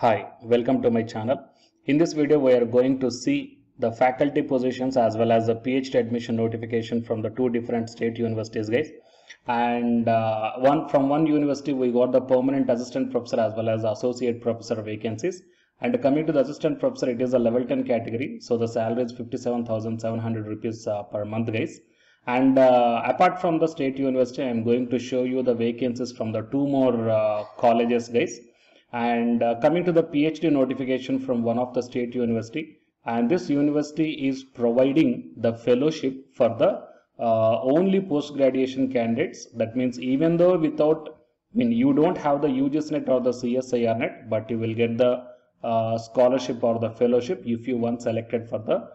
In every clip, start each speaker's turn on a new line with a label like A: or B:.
A: Hi, welcome to my channel. In this video, we are going to see the faculty positions as well as the PhD admission notification from the two different state universities, guys. And from one university, we got the permanent assistant professor as well as associate professor vacancies. And coming to the assistant professor, it is a level 10 category. So the salary is 57,700 rupees per month, guys. And apart from the state university, I am going to show you the vacancies from the two more colleges, guys. And coming to the PhD notification from one of the state university, and this university is providing the fellowship for the only post-graduation candidates. That means even though you don't have the UGC net or the CSIR net, but you will get the scholarship or the fellowship if you once selected for the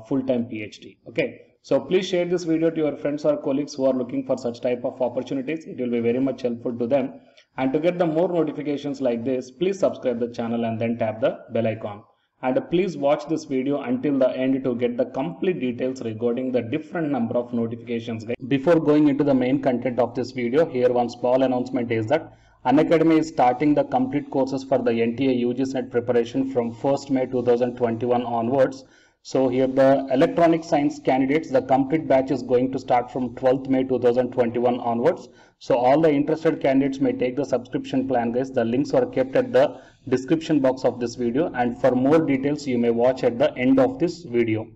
A: full-time PhD. Okay. So please share this video to your friends or colleagues who are looking for such type of opportunities. It will be very much helpful to them. And to get the more notifications like this, please subscribe the channel and then tap the bell icon. And please watch this video until the end to get the complete details regarding the different number of notifications. Before going into the main content of this video, here one small announcement is that Unacademy is starting the complete courses for the NTA UGC net preparation from 1st May 2021 onwards. So here the electronic science candidates, the complete batch is going to start from 12th May 2021 onwards. So all the interested candidates may take the subscription plan, guys. The links are kept at the description box of this video, and for more details you may watch at the end of this video.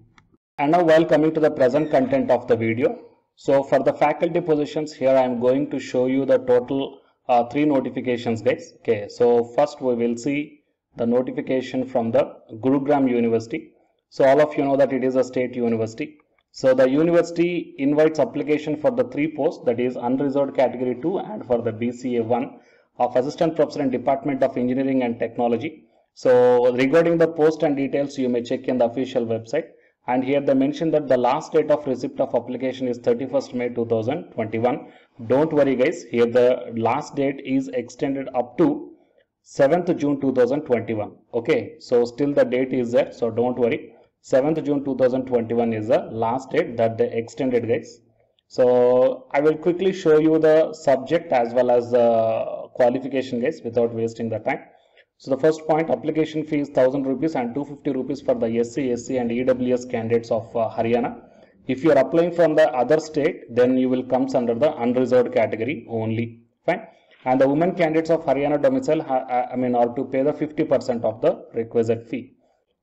A: And now while coming to the present content of the video, so for the faculty positions, here I am going to show you the total 3 notifications, guys. Okay, so first we will see the notification from the Gurugram University. So all of you know that it is a state university. So the university invites application for the 3 posts, that is unreserved category 2 and for the BCA 1 of assistant professor in Department of Engineering and Technology. So regarding the post and details, you may check in the official website. And here they mention that the last date of receipt of application is 31st May 2021. Don't worry, guys. Here the last date is extended up to 7th June 2021. Okay, so still the date is there, so don't worry. 7th June 2021 is the last date that they extended, guys. So I will quickly show you the subject as well as the qualification, guys, without wasting the time. So the first point, application fee is 1000 rupees and 250 rupees for the SC, SC and EWS candidates of Haryana. If you are applying from the other state, then you will come under the unreserved category only. Fine. And the women candidates of Haryana domicile are to pay the 50% of the requisite fee.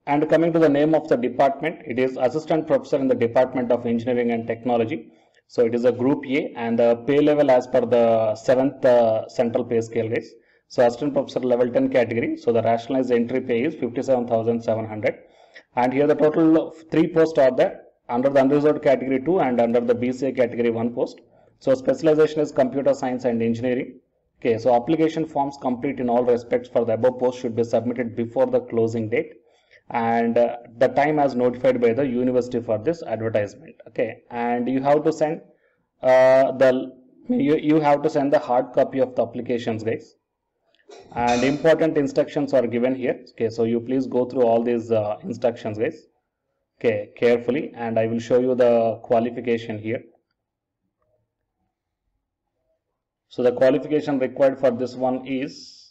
A: And coming to the name of the department, it is assistant professor in the Department of Engineering and Technology. So it is a group A, and the pay level as per the 7th central pay scale, guys. So assistant professor level 10 category. So the rationalized entry pay is 57,700. And here the total 3 posts are there under the unreserved category 2 and under the BCA category 1 post. So specialization is computer science and engineering. Okay, so application forms complete in all respects for the above post should be submitted before the closing date. And the time as notified by the university for this advertisement. Okay, and you have to send you have to send the hard copy of the applications, guys. And important instructions are given here. Okay, so you please go through all these instructions, guys. Okay, carefully, and I will show you the qualification here. So the qualification required for this one is,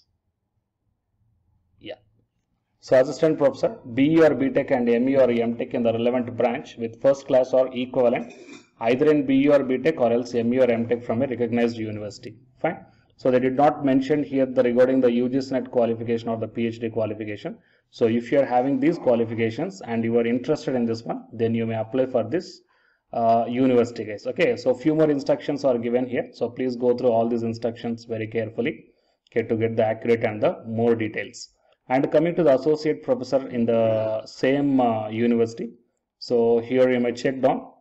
A: so assistant professor, BE or BTech and ME or MTech in the relevant branch with first class or equivalent, either in BE or BTech or else ME or MTech from a recognized university. Fine. So they did not mention here regarding the UGC net qualification or the PhD qualification. So if you are having these qualifications and you are interested in this one, then you may apply for this university, guys. Okay, so few more instructions are given here. So please go through all these instructions very carefully, okay, to get the accurate and the more details. And coming to the associate professor in the same university. So here you may check down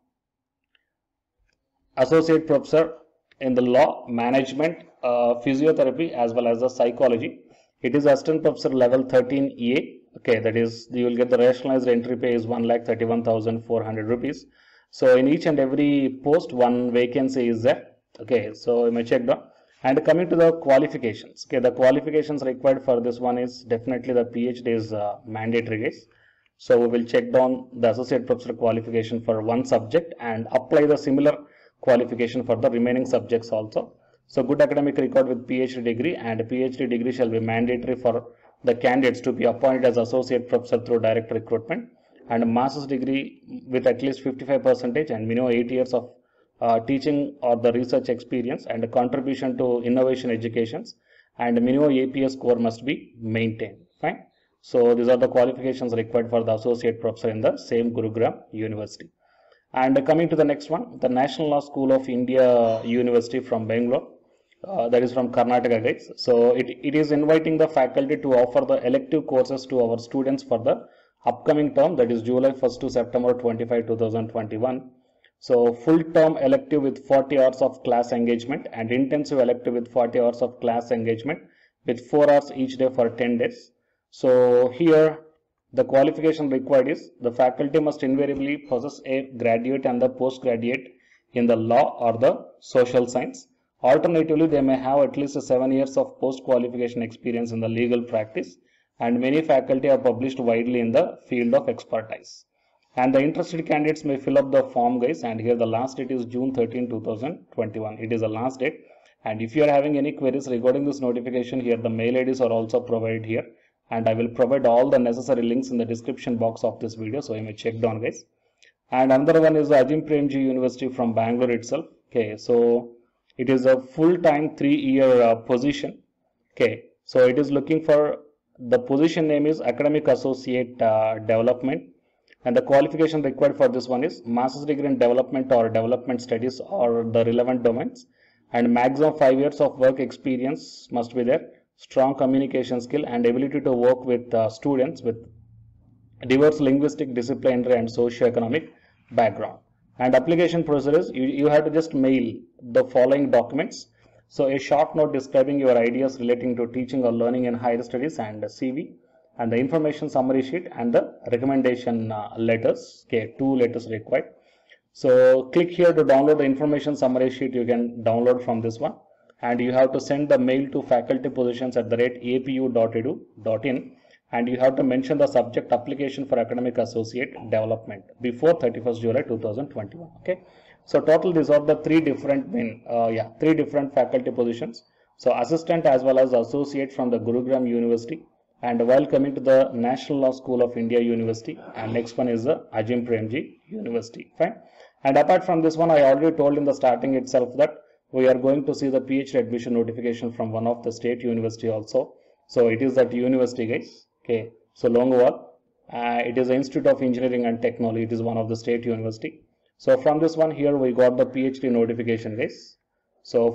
A: associate professor in the law, management, physiotherapy as well as the psychology. It is assistant professor level 13A. Okay, that is you will get the rationalized entry pay is 1,31,400 rupees. So in each and every post one vacancy is there. Okay, so you may check down. And coming to the qualifications, okay, the qualifications required for this one is definitely the PhD is mandatory, guys. So we will check down the associate professor qualification for one subject and apply the similar qualification for the remaining subjects also. So good academic record with PhD degree, and PhD degree shall be mandatory for the candidates to be appointed as associate professor through direct recruitment, and a master's degree with at least 55% and minimum 8 years of teaching or the research experience and a contribution to innovation educations, and minimum APS score must be maintained. Fine. So these are the qualifications required for the associate professor in the same Gurugram University. And coming to the next one, the National Law School of India University from Bangalore, that is from Karnataka, guys. So it is inviting the faculty to offer the elective courses to our students for the upcoming term, that is July 1st to September 25, 2021. So full term elective with 40 hours of class engagement and intensive elective with 40 hours of class engagement with 4 hours each day for 10 days. So here the qualification required is the faculty must invariably possess a graduate and the postgraduate in the law or the social science. Alternatively, they may have at least 7 years of post-qualification experience in the legal practice, and many faculty are published widely in the field of expertise. And the interested candidates may fill up the form, guys, and here the last date is June 13, 2021. It is the last date. And if you are having any queries regarding this notification, here the mail IDs are also provided here, and I will provide all the necessary links in the description box of this video, so you may check down, guys. And another one is the Ajim Premji University from Bangalore itself. Okay, so it is a full-time 3-year position. Okay, so it is looking for, the position name is Academic Associate Development, and the qualification required for this one is master's degree in development or development studies or the relevant domains, and maximum 5 years of work experience must be there, strong communication skill and ability to work with students with diverse linguistic, disciplinary and socio-economic background. And application procedure is you have to just mail the following documents. So a short note describing your ideas relating to teaching or learning in higher studies and CV, and the information summary sheet and the recommendation letters. Okay, 2 letters required. So click here to download the information summary sheet. You can download from this one, and you have to send the mail to facultypositions@apu.edu.in, and you have to mention the subject application for academic associate development before 31st July 2021. Okay, so total these are the 3 different 3 different faculty positions. So assistant as well as associate from the Gurugram University, and while coming to the National Law School of India University, and next one is the Ajim Premji University. Fine. And apart from this one, I already told in the starting itself that we are going to see the PhD admission notification from one of the state university also. So it is that university, guys. Okay, so Longowal, it is the Institute of Engineering and Technology. It is one of the state university. So from this one here we got the PhD notification, guys. So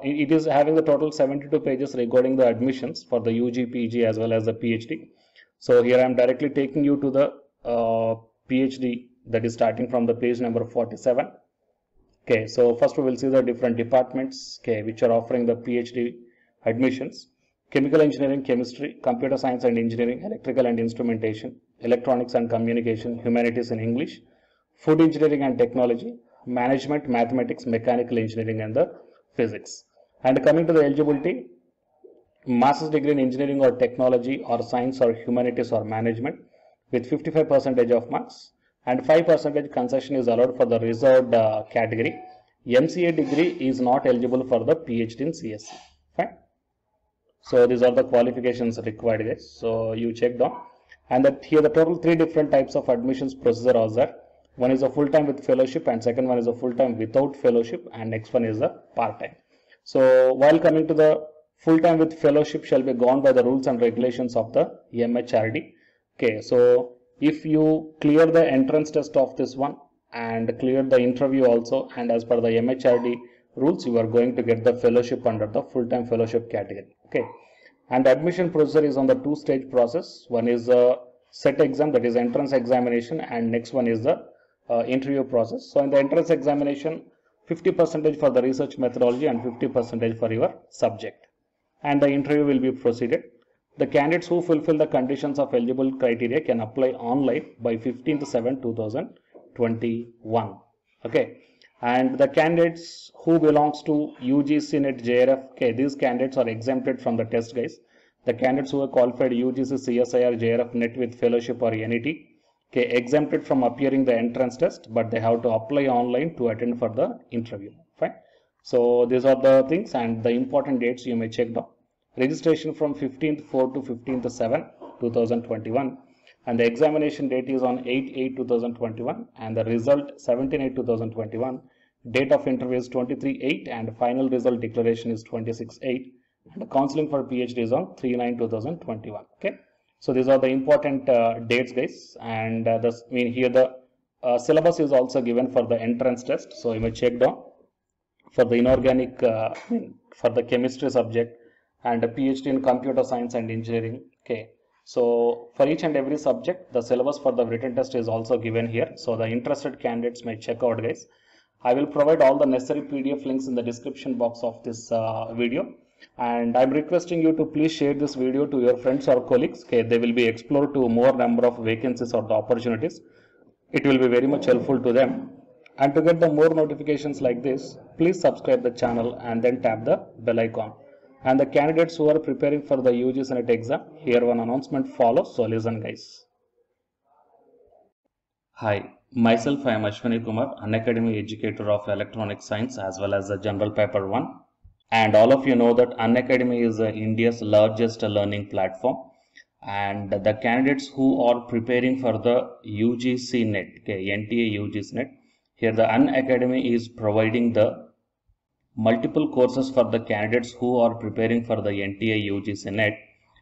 A: it is having the total 72 pages regarding the admissions for the UG, PG as well as the PhD. So here I am directly taking you to the PhD, that is starting from the page number 47. Okay, so first we will see the different departments, okay, which are offering the PhD admissions. Chemical engineering, chemistry, computer science and engineering, electrical and instrumentation, electronics and communication, humanities and English, food engineering and technology, management, mathematics, mechanical engineering and the physics. And coming to the eligibility, master's degree in engineering or technology or science or humanities or management with 55% of marks, and 5% concession is allowed for the reserved category. MCA degree is not eligible for the PhD in CSE. Fine. So these are the qualifications required, guys. So you check down, and that here the total 3 different types of admissions procedure are there. One is a full-time with fellowship, and second one is a full-time without fellowship, and next one is a part-time. So while coming to the full-time with fellowship shall be governed by the rules and regulations of the MHRD. Okay, so if you clear the entrance test of this one and clear the interview also, and as per the MHRD rules, you are going to get the fellowship under the full-time fellowship category. Okay, and the admission procedure is on the 2-stage process. One is the set exam, that is entrance examination, and next one is the interview process. So in the entrance examination, 50% for the research methodology and 50% for your subject, and the interview will be proceeded. The candidates who fulfill the conditions of eligible criteria can apply online by 15/7/2021. Okay, and the candidates who belongs to UGC NET JRF, okay, these candidates are exempted from the test, guys. The candidates who are qualified UGC CSIR JRF NET with fellowship or NET, okay, exempted from appearing the entrance test, but they have to apply online to attend for the interview. Fine. So these are the things and the important dates you may check down. Registration from 15th 4 to 15th 7 2021, and the examination date is on 8/8/2021, and the result 17/8/2021. Date of interview is 23/8, and final result declaration is 26/8, and the counseling for PhD is on 3/9/2021. Okay, so these are the important dates, guys, and here the syllabus is also given for the entrance test, so you may check down for the inorganic, for the chemistry subject, and a PhD in computer science and engineering. Okay, so for each and every subject, the syllabus for the written test is also given here, so the interested candidates may check out, guys. I will provide all the necessary PDF links in the description box of this video, and I'm requesting you to please share this video to your friends or colleagues. Okay, they will be explored to more number of vacancies or the opportunities. It will be very much helpful to them. And to get the more notifications like this, please subscribe the channel and then tap the bell icon. And the candidates who are preparing for the UG Senate exam, here one announcement follows, so listen, guys. Hi, myself I am Ashwani Kumar, Unacademy educator of Electronic Science as well as the General Paper 1. And all of you know that Unacademy is India's largest learning platform. And the candidates who are preparing for the UGC NET, okay, NTA UGC NET, here the Unacademy is providing the multiple courses for the candidates who are preparing for the NTA UGC NET.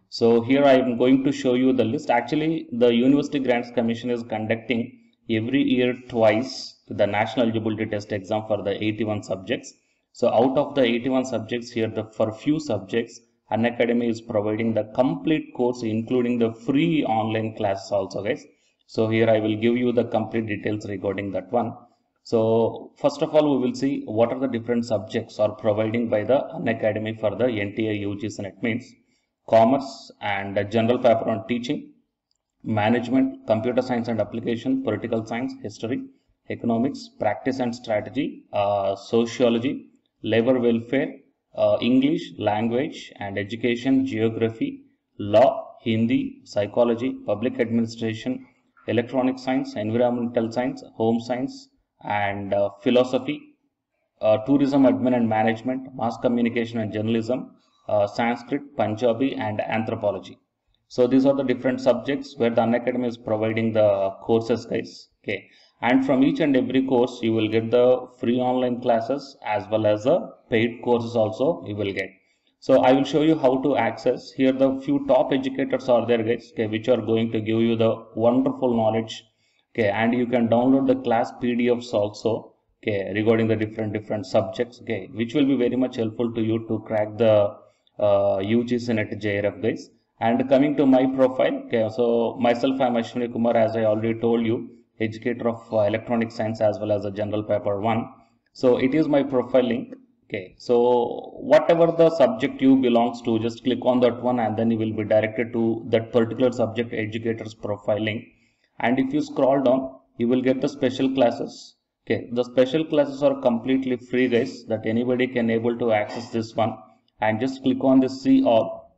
A: So here I am going to show you the list. Actually, the University Grants Commission is conducting every year twice the National Eligibility Test exam for the 81 subjects. So out of the 81 subjects here, for few subjects, Unacademy is providing the complete course, including the free online classes also, guys. So here I will give you the complete details regarding that one. So first of all, we will see what are the different subjects are providing by the Unacademy for the NTA UGC NET, means commerce and general paper on teaching, management, computer science and application, political science, history, economics, practice and strategy, sociology, labor welfare, English, language and education, geography, law, Hindi, psychology, public administration, electronic science, environmental science, home science and philosophy, tourism, admin and management, mass communication and journalism, Sanskrit, Punjabi and anthropology. So these are the different subjects where the Unacademy is providing the courses, guys. Okay, and from each and every course you will get the free online classes as well as the paid courses also you will get. So I will show you how to access. Here the few top educators are there, guys, okay, which are going to give you the wonderful knowledge. Okay, and you can download the class PDFs also, okay, regarding the different subjects, okay, which will be very much helpful to you to crack the UGC NET JRF, guys. And coming to my profile, okay, so myself I am Ashwani Kumar, as I already told you, educator of electronic science as well as a general paper 1. So it is my profile link. Okay, so whatever the subject you belongs to, just click on that one and then you will be directed to that particular subject educator's profile link. And if you scroll down, you will get the special classes. Okay, the special classes are completely free, guys, that anybody can able to access this one. And just click on the see all.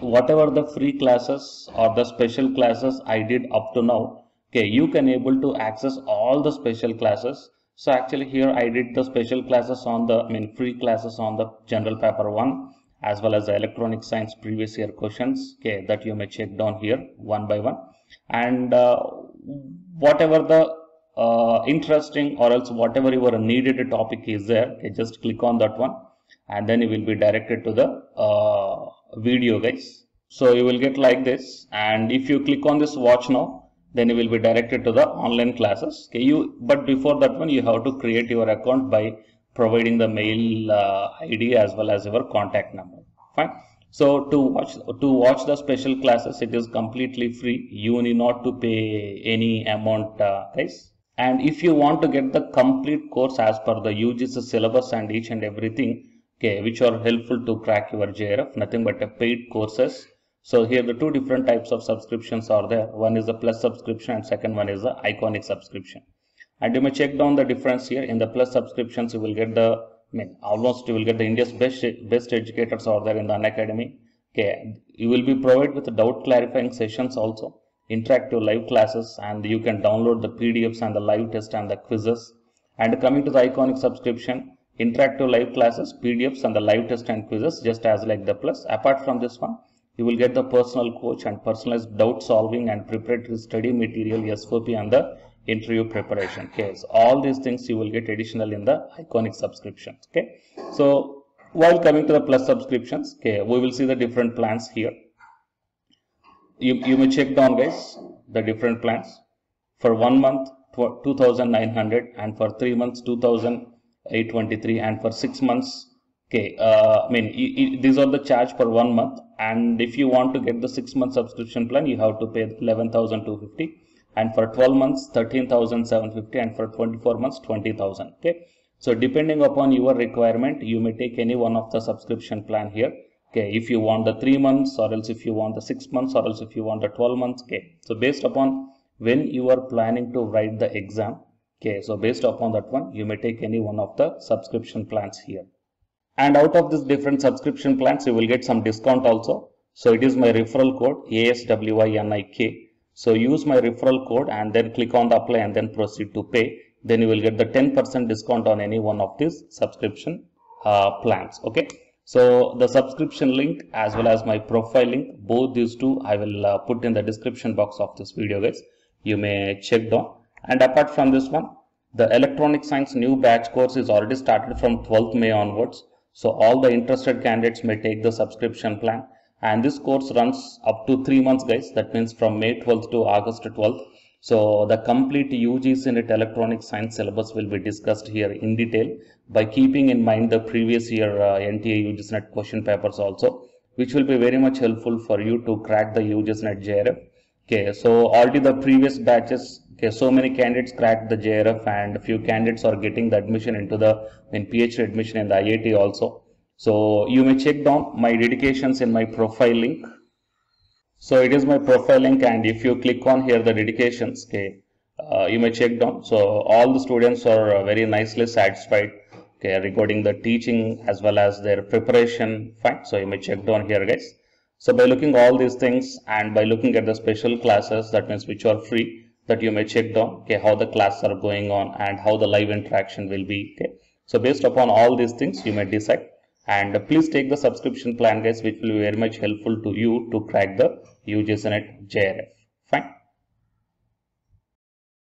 A: Whatever the free classes or the special classes I did up to now, okay, you can able to access all the special classes. So actually here I did the special classes on the, free classes on the general paper 1 as well as the electronic science previous year questions, okay, that you may check down here one by one. And whatever the interesting or else whatever your needed topic is there, okay, just click on that one and then you will be directed to the video, guys. So you will get like this, and if you click on this watch now, then you will be directed to the online classes. Okay, but before that one you have to create your account by providing the mail ID as well as your contact number. Fine. So to watch the special classes, it is completely free. You need not to pay any amount, guys. And if you want to get the complete course as per the UGC syllabus and each and everything, okay, which are helpful to crack your JRF, nothing but a paid courses. So here the two different types of subscriptions are there. One is the plus subscription and second one is the iconic subscription. And you may check down the difference here. In the plus subscriptions, you will get the, almost you will get the India's best educators are there in the Unacademy. Okay, you will be provided with doubt clarifying sessions also, interactive live classes, and you can download the PDFs and the live test and the quizzes. And coming to the iconic subscription, interactive live classes, PDFs and the live test and quizzes, just as like the plus. Apart from this one, you will get the personal coach and personalized doubt solving and preparatory study material, SOP and the interview preparation. Okay, so all these things you will get additional in the Iconic subscriptions. Okay, so while coming to the plus subscriptions, okay, we will see the different plans here. You may check down, guys, the different plans. For 1 month 2,900, and for 3 months 2,823, and for 6 months, okay, these are the charge per 1 month, and if you want to get the 6-month subscription plan, you have to pay 11,250, and for 12 months 13,750, and for 24 months 20,000. Okay, so depending upon your requirement, you may take any one of the subscription plan here. Okay, if you want the 3 months, or else if you want the 6 months, or else if you want the 12 months. Okay, so based upon when you are planning to write the exam, okay, so based upon that one, you may take any one of the subscription plans here. And out of this different subscription plans, you will get some discount also. So it is my referral code ASWINIK. So use my referral code and then click on the apply and then proceed to pay. Then you will get the 10% discount on any one of these subscription plans. Okay, so the subscription link as well as my profile link, both these two I will put in the description box of this video, guys. You may check down. And apart from this one, the electronic science new batch course is already started from 12th May onwards. So all the interested candidates may take the subscription plan, and this course runs up to 3 months, guys. That means from May 12th to August 12th. So the complete UGC NET electronic science syllabus will be discussed here in detail, by keeping in mind the previous year NTA UGC NET question papers also, which will be very much helpful for you to crack the UGC NET JRF. Okay, so already the previous batches, okay, so many candidates cracked the JRF, and a few candidates are getting the admission into the PhD admission in the IIT also. So you may check down my dedications in my profile link. So it is my profile link, and if you click on here the dedications, okay, you may check down. So all the students are very nicely satisfied, okay, regarding the teaching as well as their preparation. Fine. So you may check down here, guys. So by looking all these things and by looking at the special classes, that means which are free, that you may check down, okay, how the classes are going on and how the live interaction will be. Okay, so based upon all these things, you may decide. And please take the subscription plan, guys, which will be very much helpful to you to crack the UGC NET JRF. Fine.